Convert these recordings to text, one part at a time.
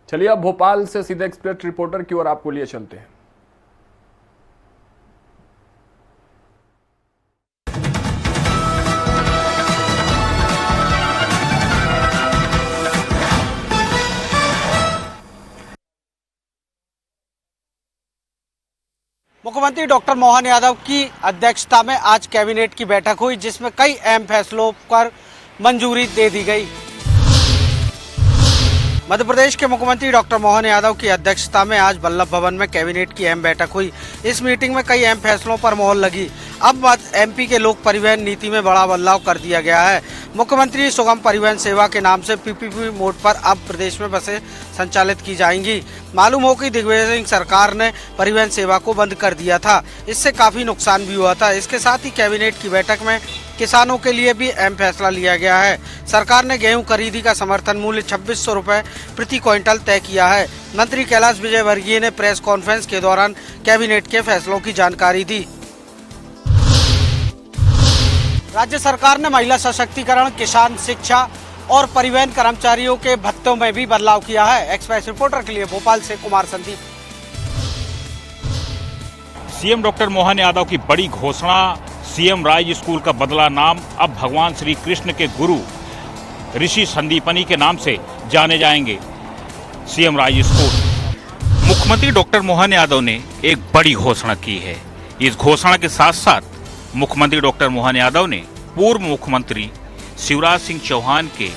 चलिए अब भोपाल से सीधे एक्सप्रेस रिपोर्टर की ओर आपको लिए चलते हैं। मुख्यमंत्री डॉक्टर मोहन यादव की अध्यक्षता में आज कैबिनेट की बैठक हुई, जिसमें कई अहम फैसलों पर मंजूरी दे दी गई। मध्य प्रदेश के मुख्यमंत्री डॉक्टर मोहन यादव की अध्यक्षता में आज वल्लभ भवन में कैबिनेट की अहम बैठक हुई। इस मीटिंग में कई अहम फैसलों पर मोहर लगी। अब एमपी के लोक परिवहन नीति में बड़ा बदलाव कर दिया गया है। मुख्यमंत्री सुगम परिवहन सेवा के नाम से पीपीपी मोड पर अब प्रदेश में बसें संचालित की जाएंगी। मालूम हो कि दिग्विजय सिंह सरकार ने परिवहन सेवा को बंद कर दिया था, इससे काफी नुकसान भी हुआ था। इसके साथ ही कैबिनेट की बैठक में किसानों के लिए भी अहम फैसला लिया गया है। सरकार ने गेहूं खरीदी का समर्थन मूल्य 2600 रुपए प्रति क्विंटल तय किया है। मंत्री कैलाश विजयवर्गीय ने प्रेस कॉन्फ्रेंस के दौरान कैबिनेट के फैसलों की जानकारी दी। राज्य सरकार ने महिला सशक्तिकरण, किसान शिक्षा और परिवहन कर्मचारियों के भत्तों में भी बदलाव किया है। एक्सप्रेस रिपोर्टर के लिए भोपाल से कुमार संदीप। सीएम डॉक्टर मोहन यादव की बड़ी घोषणा, सीएम राइज स्कूल का बदला नाम, अब भगवान श्री कृष्ण के गुरु ऋषि संदीपनी के नाम से जाने जाएंगे सीएम राइज स्कूल। मुख्यमंत्री डॉक्टर मोहन यादव ने एक बड़ी घोषणा की है। इस घोषणा के साथ साथ मुख्यमंत्री डॉक्टर मोहन यादव ने पूर्व मुख्यमंत्री शिवराज सिंह चौहान के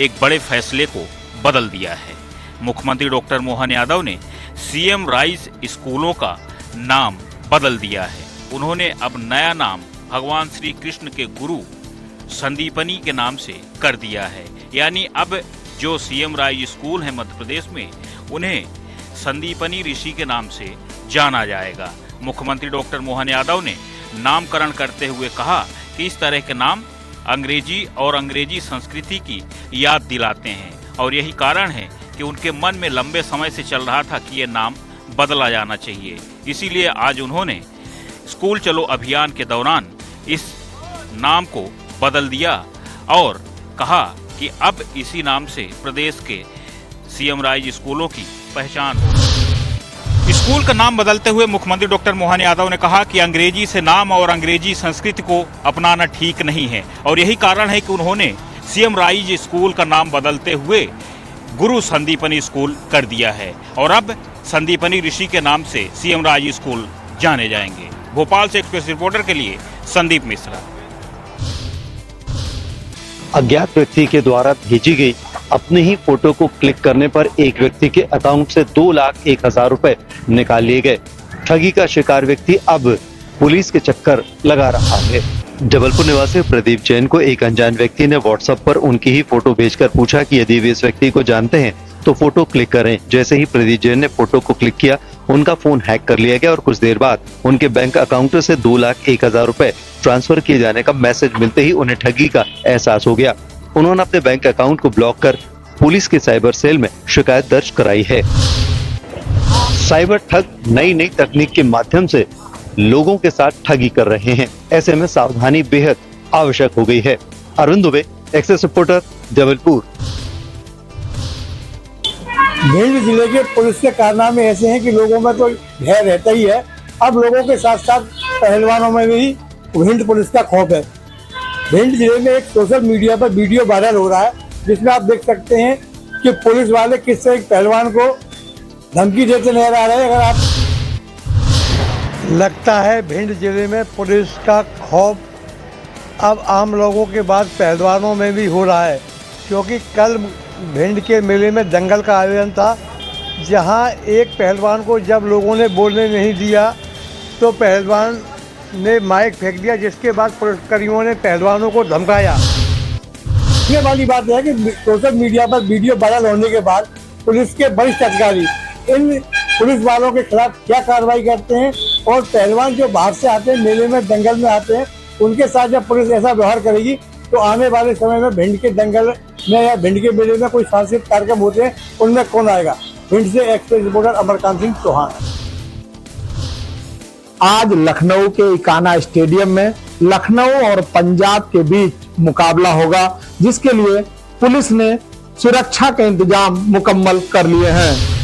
एक बड़े फैसले को बदल दिया है। मुख्यमंत्री डॉक्टर मोहन यादव ने सीएम राइज स्कूलों का नाम बदल दिया है। उन्होंने अब नया नाम भगवान श्री कृष्ण के गुरु संदीपनी के नाम से कर दिया है। यानी अब जो सीएम राइज स्कूल है मध्य प्रदेश में, उन्हें संदीपनी ऋषि के नाम से जाना जाएगा। मुख्यमंत्री डॉक्टर मोहन यादव ने नामकरण करते हुए कहा कि इस तरह के नाम अंग्रेजी और अंग्रेजी संस्कृति की याद दिलाते हैं और यही कारण है कि उनके मन में लंबे समय से चल रहा था कि ये नाम बदला जाना चाहिए। इसीलिए आज उन्होंने स्कूल चलो अभियान के दौरान इस नाम को बदल दिया और कहा कि अब इसी नाम से प्रदेश के सीएम राइज स्कूलों की पहचान हो। स्कूल का नाम बदलते हुए मुख्यमंत्री डॉक्टर मोहन यादव ने कहा कि अंग्रेजी से नाम और अंग्रेजी संस्कृति को अपनाना ठीक नहीं है और यही कारण है कि उन्होंने सीएम राइज स्कूल का नाम बदलते हुए गुरु संदीपनी स्कूल कर दिया है और अब संदीपनी ऋषि के नाम से सीएम राइज स्कूल जाने जाएंगे। भोपाल से एक्सप्रेस रिपोर्टर के लिए संदीप मिश्रा। अज्ञात व्यक्ति के द्वारा भेजी गई अपने ही फोटो को क्लिक करने पर एक व्यक्ति के अकाउंट से 2,01,000 रुपए निकाल लिए गए। ठगी का शिकार व्यक्ति अब पुलिस के चक्कर लगा रहा है। जबलपुर निवासी प्रदीप जैन को एक अनजान व्यक्ति ने व्हाट्सएप पर उनकी ही फोटो भेजकर पूछा कि यदि वे इस व्यक्ति को जानते हैं तो फोटो क्लिक करें। जैसे ही प्रदीप जैन ने फोटो को क्लिक किया, उनका फोन हैक कर लिया गया और कुछ देर बाद उनके बैंक अकाउंट से 2,01,000 रुपए ट्रांसफर किए जाने का मैसेज मिलते ही उन्हें ठगी का एहसास हो गया। उन्होंने अपने बैंक अकाउंट को ब्लॉक कर पुलिस के साइबर सेल में शिकायत दर्ज कराई है। साइबर ठग नई नई तकनीक के माध्यम से लोगों के साथ ठगी कर रहे हैं। ऐसे में सावधानी बेहद आवश्यक हो गई है। Arvind Dubey, express reporter, Jabalpur. भिंड जिले के पुलिस के कारनामे ऐसे हैं कि लोगों में तो भय रहता ही है। अब लोगों के साथ साथ पहलवानों में भी भिंड पुलिस का खौफ है। भिंड जिले में एक सोशल मीडिया पर वीडियो वायरल हो रहा है, जिसमें आप देख सकते हैं कि पुलिस वाले किस तरह एक पहलवान को धमकी देते नजर आ रहे हैं। अगर आप लगता है भिंड जिले में पुलिस का खौफ अब आम लोगों के बाद पहलवानों में भी हो रहा है, क्योंकि कल भिंड के मेले में दंगल का आयोजन था, जहां एक पहलवान को जब लोगों ने बोलने नहीं दिया तो पहलवान ने माइक फेंक दिया, जिसके बाद पुलिसकर्मियों ने पहलवानों को धमकाया। ये वाली बात है कि सोशल मीडिया पर वीडियो वायरल होने के बाद पुलिस के वरिष्ठ अधिकारी इन पुलिस वालों के खिलाफ क्या कार्रवाई करते हैं और पहलवान जो बाहर से आते हैं, मेले में दंगल में आते हैं, उनके साथ जब पुलिस ऐसा व्यवहार करेगी तो आने वाले समय में भिंड के दंगल में या भिंड के मेले में कोई सांस्कृतिक कार्यक्रम होते हैं, उनमें कौन आएगा। भिंड से एक्सप्रेस रिपोर्टर अमरकांत सिंह चौहान। आज लखनऊ के इकाना स्टेडियम में लखनऊ और पंजाब के बीच मुकाबला होगा, जिसके लिए पुलिस ने सुरक्षा के इंतजाम मुकम्मल कर लिए हैं।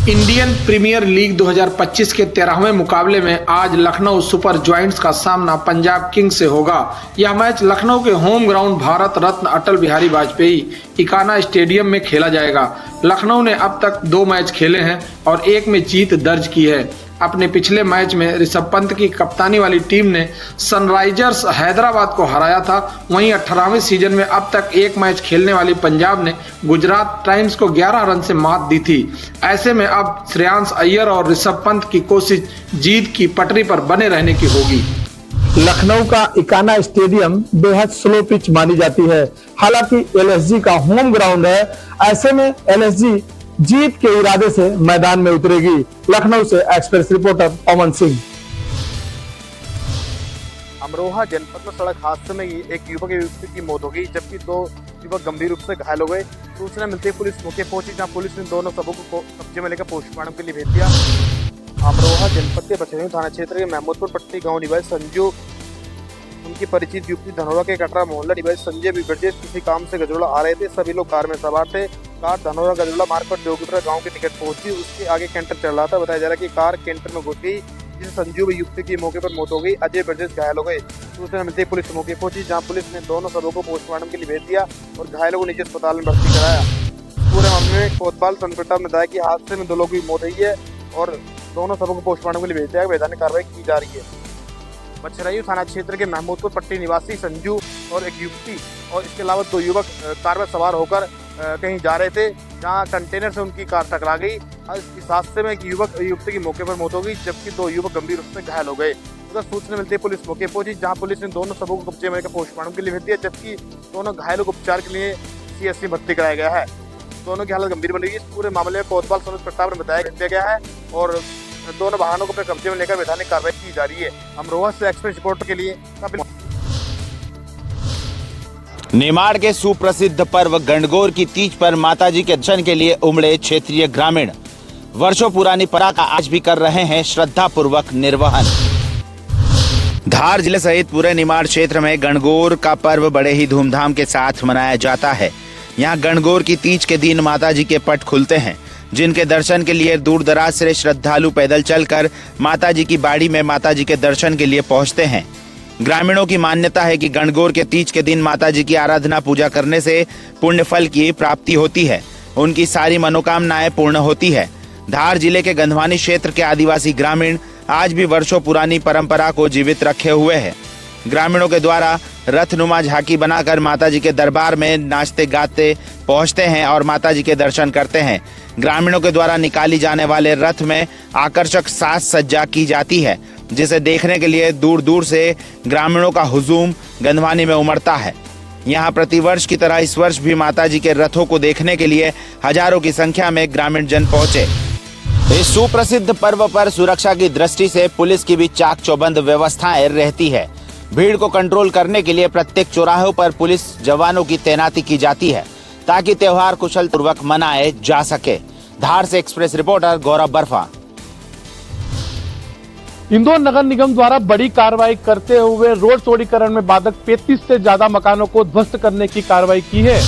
इंडियन प्रीमियर लीग 2025 के 13वें मुकाबले में आज लखनऊ सुपर जॉइंट्स का सामना पंजाब किंग्स से होगा। यह मैच लखनऊ के home ground Bharat Ratna Atal Bihari Vajpayee Ekana stadium में खेला जाएगा। लखनऊ ने अब तक 2 मैच खेले हैं और 1 में जीत दर्ज की है। अपने पिछले मैच में ऋषभ पंत की कप्तानी वाली टीम ने सनराइजर्स हैदराबाद को हराया था। वहीं 18वें सीजन में अब तक 1 मैच खेलने वाली पंजाब ने गुजरात टाइम्स को 11 रन से मात दी थी। ऐसे में अब श्रेयांश अय्यर और ऋषभ पंत की कोशिश जीत की पटरी पर बने रहने की होगी। लखनऊ का इकाना स्टेडियम बेहद स्लो पिच मानी जाती है। हालांकि एलएसजी का होम ग्राउंड है। ऐसे में एलएसजी जीत के इरादे से मैदान में उतरेगी। लखनऊ से एक्सप्रेस रिपोर्टर पवन सिंह। अमरोहा जनपद में सड़क हादसे में एक युवक की मौत हो गई, जबकि 2 युवक गंभीर रूप से घायल हो गए। सूचना मिलते ही पुलिस मौके पहुंची, जहां पुलिस ने दोनों शवों को कब्जे में लेकर पोस्टमार्टम के लिए भेज दिया। अमरोहा जनपद के बछेड़ी थाना क्षेत्र के महमूदपुर पट्टी गाँव निवासी संजू, उनकी परिचित युवती धनौरा के कटरा मोहल्ला निवासी संजय भी ब्रजेश किसी काम से गजरोला आ रहे थे। सभी लोग कार में सवार थे। कार धनौरा गजरोला मार्ग पर जोगीपुरा गांव के निकट पहुंची। उसके आगे कैंटर चल रहा था। बताया जा रहा है कि कार कैंटर में घुस गई, जिससे संजू भी युवती की मौके पर मौत हो गई। अजय ब्रजेश घायल हो गए। सूचना मिलते ही पुलिस मौके पहुंची, जहां पुलिस ने दोनों शवों को पोस्टमार्टम के लिए भेज दिया और घायलों को निजी अस्पताल में भर्ती कराया। पूरे मामले में कोतवाल संप्रताप ने बताया कि हादसे में 2 लोगों की मौत हुई है और दोनों शवों को पोस्टमार्टम के लिए भेज दिया। वैधानिक कार्रवाई की जा रही है। बछरायू थाना क्षेत्र के महमूदपुर पट्टी निवासी संजू और एक युवती और इसके अलावा 2 युवक कार में सवार होकर कहीं जा रहे थे, जहां कंटेनर से उनकी कार टकरा गई। इस हादसे में एक युवती की मौके पर मौत हो गई, जबकि 2 युवक गंभीर रूप से घायल हो गए। उधर सूचना मिलते पुलिस मौके पहुंची, जहां पुलिस ने दोनों शवों को कब्जे में लेकर पोस्टमार्टम के लिए भेज दिया, जबकि दोनों घायलों को उपचार के लिए सीएससी भर्ती कराया गया है। दोनों की हालत गंभीर बनी हुई। इस पूरे मामले में कोतवाल सनोज प्रताप ने बताया गया है और दोनों वाहनों को अपने कब्जे में लेकर वैधानिक कार्रवाई की जा रही है। अमरोहा से एक्सप्रेस रिपोर्टर के लिए निमाड़ के सुप्रसिद्ध पर्व गणगौर की तीज पर माताजी के दर्शन के लिए उमड़े क्षेत्रीय ग्रामीण वर्षों पुरानी परंपरा का आज भी कर रहे हैं श्रद्धा पूर्वक निर्वहन। धार जिले सहित पूरे निमाड़ क्षेत्र में गणगौर का पर्व बड़े ही धूमधाम के साथ मनाया जाता है। यहाँ गणगौर की तीज के दिन माताजी के पट खुलते हैं, जिनके दर्शन के लिए दूर दराज से श्रद्धालु पैदल चलकर माताजी की बाड़ी में माताजी के दर्शन के लिए पहुंचते हैं। ग्रामीणों की मान्यता है कि गणगौर के तीज के दिन माताजी की आराधना पूजा करने से पुण्य फल की प्राप्ति होती है, उनकी सारी मनोकामनाएं पूर्ण होती है। धार जिले के गंधवानी क्षेत्र के आदिवासी ग्रामीण आज भी वर्षों पुरानी परंपरा को जीवित रखे हुए हैं। ग्रामीणों के द्वारा रथनुमा झांकी बनाकर माताजी के दरबार में नाचते गाते पहुंचते हैं और माताजी के दर्शन करते हैं। ग्रामीणों के द्वारा निकाली जाने वाले रथ में आकर्षक साज सज्जा की जाती है, जिसे देखने के लिए दूर दूर से ग्रामीणों का हुजूम गंधवानी में उमड़ता है। यहाँ प्रतिवर्ष की तरह इस वर्ष भी माताजी के रथों को देखने के लिए हजारों की संख्या में ग्रामीण जन पहुंचे। इस सुप्रसिद्ध पर्व पर सुरक्षा की दृष्टि से पुलिस की भी चाक चौबंद व्यवस्थाएं रहती है। भीड़ को कंट्रोल करने के लिए प्रत्येक चौराहों पर पुलिस जवानों की तैनाती की जाती है, ताकि त्योहार कुशल पूर्वक मनाए जा सके। धार से एक्सप्रेस रिपोर्टर गौरव बर्फा। इंदौर नगर निगम द्वारा बड़ी कार्रवाई करते हुए रोड चौड़ीकरण में बाधक 35 से ज्यादा मकानों को ध्वस्त करने की कार्रवाई की है।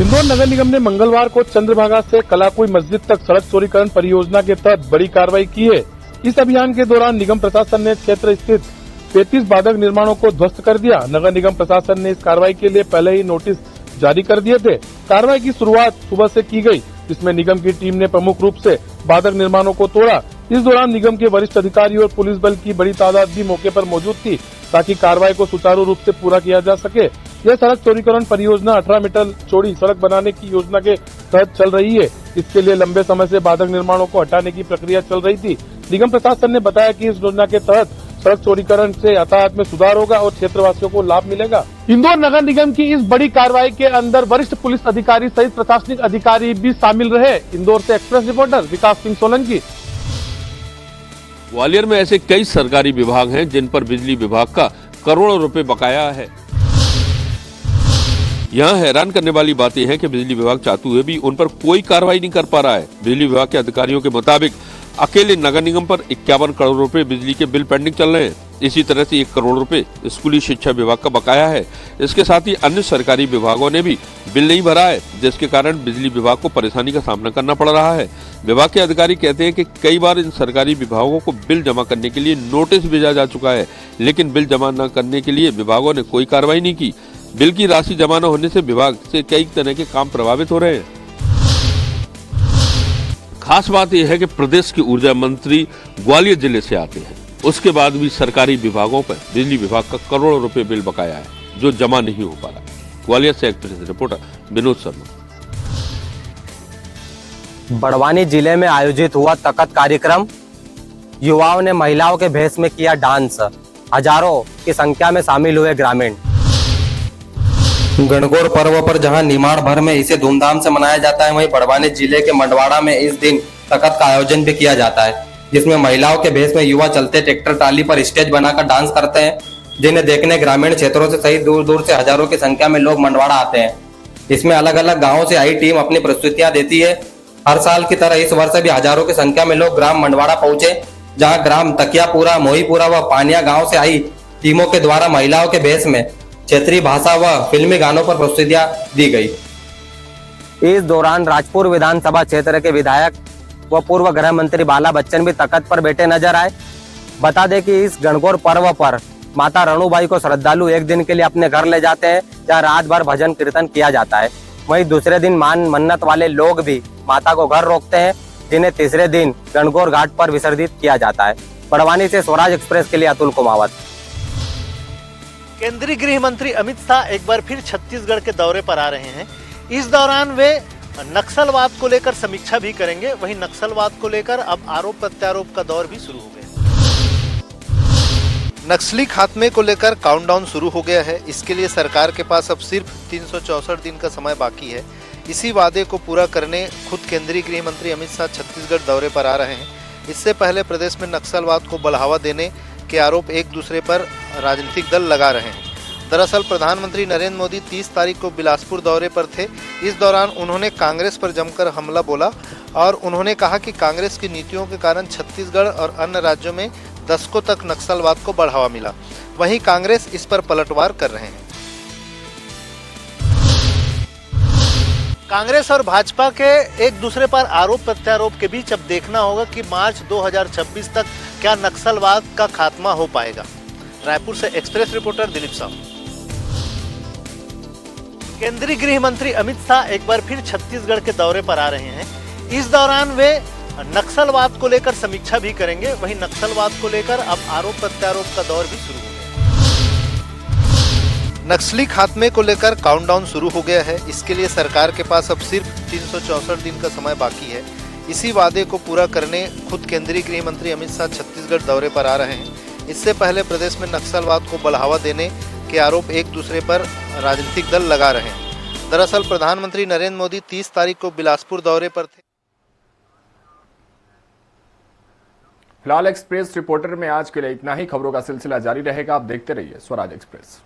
इंदौर नगर निगम ने मंगलवार को चंद्रभागा से कलाकुई मस्जिद तक सड़क चौड़ीकरण परियोजना के तहत बड़ी कार्रवाई की है। इस अभियान के दौरान निगम प्रशासन ने क्षेत्र स्थित 35 बाधक निर्माणों को ध्वस्त कर दिया। नगर निगम प्रशासन ने इस कार्रवाई के लिए पहले ही नोटिस जारी कर दिए थे। कार्रवाई की शुरुआत सुबह से की गई, जिसमें निगम की टीम ने प्रमुख रूप से बाधक निर्माणों को तोड़ा। इस दौरान निगम के वरिष्ठ अधिकारी और पुलिस बल की बड़ी तादाद भी मौके पर मौजूद थी, ताकि कार्रवाई को सुचारू रूप से पूरा किया जा सके। यह सड़क चौड़ीकरण परियोजना 18 मीटर चौड़ी सड़क बनाने की योजना के तहत चल रही है। इसके लिए लंबे समय से बाधक निर्माणों को हटाने की प्रक्रिया चल रही थी। निगम प्रशासन ने बताया कि इस योजना के तहत सड़क चौड़ीकरण से यातायात में सुधार होगा और क्षेत्रवासियों को लाभ मिलेगा। इंदौर नगर निगम की इस बड़ी कार्रवाई के अंदर वरिष्ठ पुलिस अधिकारी सहित प्रशासनिक अधिकारी भी शामिल रहे। इंदौर से एक्सप्रेस रिपोर्टर विकास सिंह सोलंकी। ग्वालियर में ऐसे कई सरकारी विभाग हैं जिन पर बिजली विभाग का करोड़ों रुपए बकाया है। यहाँ हैरान करने वाली बात यह है कि बिजली विभाग चाहते हुए भी उन पर कोई कार्रवाई नहीं कर पा रहा है। बिजली विभाग के अधिकारियों के मुताबिक अकेले नगर निगम पर 51 करोड़ रुपए बिजली के बिल पेंडिंग चल रहे हैं। इसी तरह से 1 करोड़ रुपए स्कूली शिक्षा विभाग का बकाया है। इसके साथ ही अन्य सरकारी विभागों ने भी बिल नहीं भरा है, जिसके कारण बिजली विभाग को परेशानी का सामना करना पड़ रहा है। विभाग के अधिकारी कहते हैं कि कई बार इन सरकारी विभागों को बिल जमा करने के लिए नोटिस भेजा जा चुका है, लेकिन बिल जमा न करने के लिए विभागों ने कोई कार्रवाई नहीं की। बिल की राशि जमा न होने से विभाग से कई तरह के काम प्रभावित हो रहे हैं। खास बात यह है कि प्रदेश के ऊर्जा मंत्री ग्वालियर जिले से आते हैं, उसके बाद भी सरकारी विभागों पर बिजली विभाग का करोड़ों रुपए बिल बकाया है, जो जमा नहीं हो पा रहा। ग्वालियर से एक्सप्रेस रिपोर्टर विनोद शर्मा। बड़वानी जिले में आयोजित हुआ तकत कार्यक्रम। युवाओं ने महिलाओं के भेष में किया डांस। हजारों की संख्या में शामिल हुए ग्रामीण। गणगौर पर्व पर जहां निमाड़ भर में इसे धूमधाम से मनाया जाता है, वहीं बड़वानी जिले के मंडवाड़ा में इस दिन तकत का आयोजन भी किया जाता है, जिसमें महिलाओं के भेष में युवा चलते ट्रैक्टर ट्राली पर स्टेज बनाकर डांस करते हैं, जिन्हें देखने ग्रामीण क्षेत्रों से सहित दूर दूर से हजारों की संख्या में लोग मंडवाड़ा आते हैं। इसमें अलग अलग गाँवों से आई टीम अपनी प्रस्तुतियां देती है। हर साल की तरह इस वर्ष भी हजारों की संख्या में लोग ग्राम मंडवाड़ा पहुंचे, जहां ग्राम तकियापुरा, मोहीपुरा व पानिया गांव से आई टीमों के द्वारा महिलाओं के भेष में क्षेत्रीय भाषा व फिल्मी गानों पर प्रस्तुतियां दी गई। इस दौरान राजपुर विधानसभा क्षेत्र के विधायक व पूर्व गृह मंत्री बाला बच्चन भी तकत पर बैठे नजर आए। बता दें कि इस गणगौर पर्व पर माता रणुबाई को श्रद्धालु एक दिन के लिए अपने घर ले जाते हैं, जहाँ रात भर भजन कीर्तन किया जाता है। वहीं दूसरे दिन मान मन्नत वाले लोग भी माता को घर रोकते हैं, जिन्हें तीसरे दिन गणगौर घाट पर विसर्जित किया जाता है। बड़वानी से स्वराज एक्सप्रेस के लिए अतुल कुमावत। केंद्रीय गृह मंत्री अमित शाह एक बार फिर छत्तीसगढ़ के दौरे पर आ रहे हैं। इस दौरान वे नक्सलवाद को लेकर समीक्षा भी करेंगे। वहीं नक्सलवाद को लेकर अब आरोप प्रत्यारोप का दौर भी शुरू हो गया। नक्सली खात्मे को लेकर काउंटडाउन शुरू हो गया है। इसके लिए सरकार के पास अब सिर्फ 364 दिन का समय बाकी है। इसी वादे को पूरा करने खुद केंद्रीय गृह मंत्री अमित शाह छत्तीसगढ़ दौरे पर आ रहे हैं। इससे पहले प्रदेश में नक्सलवाद को बढ़ावा देने के आरोप एक दूसरे पर राजनीतिक दल लगा रहे हैं। दरअसल प्रधानमंत्री नरेंद्र मोदी 30 तारीख को बिलासपुर दौरे पर थे। इस दौरान उन्होंने कांग्रेस पर जमकर हमला बोला और उन्होंने कहा कि कांग्रेस की नीतियों के कारण छत्तीसगढ़ और अन्य राज्यों में दशकों तक नक्सलवाद को बढ़ावा मिला। वहीं कांग्रेस इस पर पलटवार कर रहे हैं। कांग्रेस और भाजपा के एक दूसरे पर आरोप प्रत्यारोप के बीच अब देखना होगा कि मार्च 2026 तक क्या नक्सलवाद का खात्मा हो पाएगा। रायपुर से एक्सप्रेस रिपोर्टर दिलीप साहू। केंद्रीय गृह मंत्री अमित शाह एक बार फिर छत्तीसगढ़ के दौरे पर आ रहे हैं। इस दौरान वे नक्सलवाद को लेकर समीक्षा भी करेंगे। वहीं नक्सलवाद को लेकर अब आरोप प्रत्यारोप का दौर भी शुरू हो गया। नक्सली खात्मे को लेकर काउंटडाउन शुरू हो गया है। इसके लिए सरकार के पास अब सिर्फ 364 दिन का समय बाकी है। इसी वादे को पूरा करने खुद केंद्रीय गृह मंत्री अमित शाह छत्तीसगढ़ दौरे पर आ रहे हैं। इससे पहले प्रदेश में नक्सलवाद को बढ़ावा देने के आरोप एक दूसरे पर राजनीतिक दल लगा रहे हैं। दरअसल प्रधानमंत्री नरेंद्र मोदी 30 तारीख को बिलासपुर दौरे पर थे। फिलहाल एक्सप्रेस रिपोर्टर में आज के लिए इतना ही। खबरों का सिलसिला जारी रहेगा। आप देखते रहिए स्वराज एक्सप्रेस।